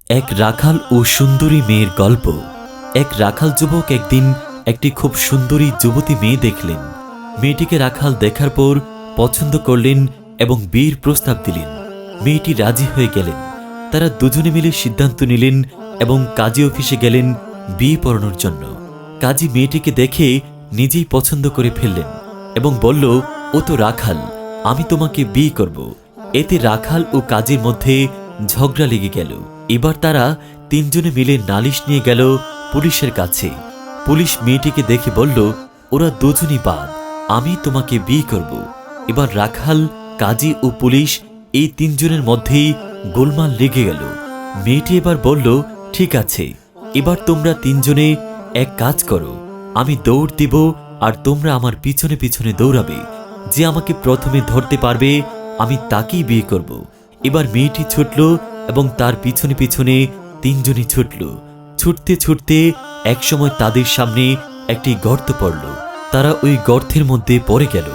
এক রাখাল ও সুন্দরী মেয়ের গল্প। এক রাখাল যুবক একদিন একটি খুব সুন্দরী যুবতী মেয়ে দেখলেন। মেয়েটিকে রাখাল দেখার পর পছন্দ করলেন এবং বিয়ের প্রস্তাব দিলেন। মেয়েটি রাজি হয়ে গেলেন। তারা দুজনে মিলে সিদ্ধান্ত নিলেন এবং কাজী অফিসে গেলেন বিয়ে পড়ানোর জন্য। কাজী মেয়েটিকে দেখে নিজেই পছন্দ করে ফেললেন এবং বলল, ও তো রাখাল, আমি তোমাকে বিয়ে করব। এতে রাখাল ও কাজীর মধ্যে ঝগড়া লেগে গেল। এবার তারা তিনজনে মিলে নালিশ নিয়ে গেল পুলিশের কাছে। পুলিশ মেয়েটিকে দেখে বলল, ওরা দুজনই বাদ, আমি তোমাকে বিয়ে করব। এবার রাখাল, কাজী ও পুলিশ এই তিনজনের মধ্যেই গোলমাল লেগে গেল। মেয়েটি এবার বলল, ঠিক আছে, এবার তোমরা তিনজনে এক কাজ করো, আমি দৌড় দিব আর তোমরা আমার পিছনে পিছনে দৌড়াবে। যে আমাকে প্রথমে ধরতে পারবে আমি তাকেই বিয়ে করব। এবার মেয়েটি ছুটল এবং তার পিছনে পিছনে তিনজনই ছুটল। ছুটতে ছুটতে একসময় তাদের সামনে একটি গর্ত পড়ল। তারা ওই গর্তের মধ্যে পড়ে গেল।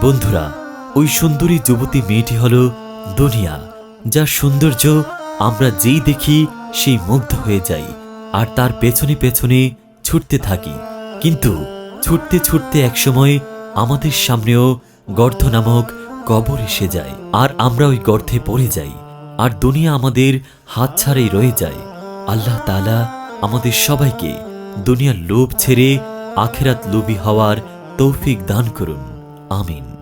বন্ধুরা, ওই সুন্দরী যুবতী মেয়েটি হল দুনিয়া, যার সৌন্দর্য আমরা যেই দেখি সেই মুগ্ধ হয়ে যাই আর তার পেছনে পেছনে ছুটতে থাকি। কিন্তু ছুটতে ছুটতে একসময় আমাদের সামনেও গর্ত নামক কবর এসে যায় আর আমরা ওই গর্তে পড়ে যাই আর দুনিয়া আমাদের হাত ছাড়াই রয়ে যায়। আল্লাহ তাআলা আমাদের সবাইকে দুনিয়ার লোভ ছেড়ে আখিরাত লোভী হওয়ার তৌফিক দান করুন। আমিন।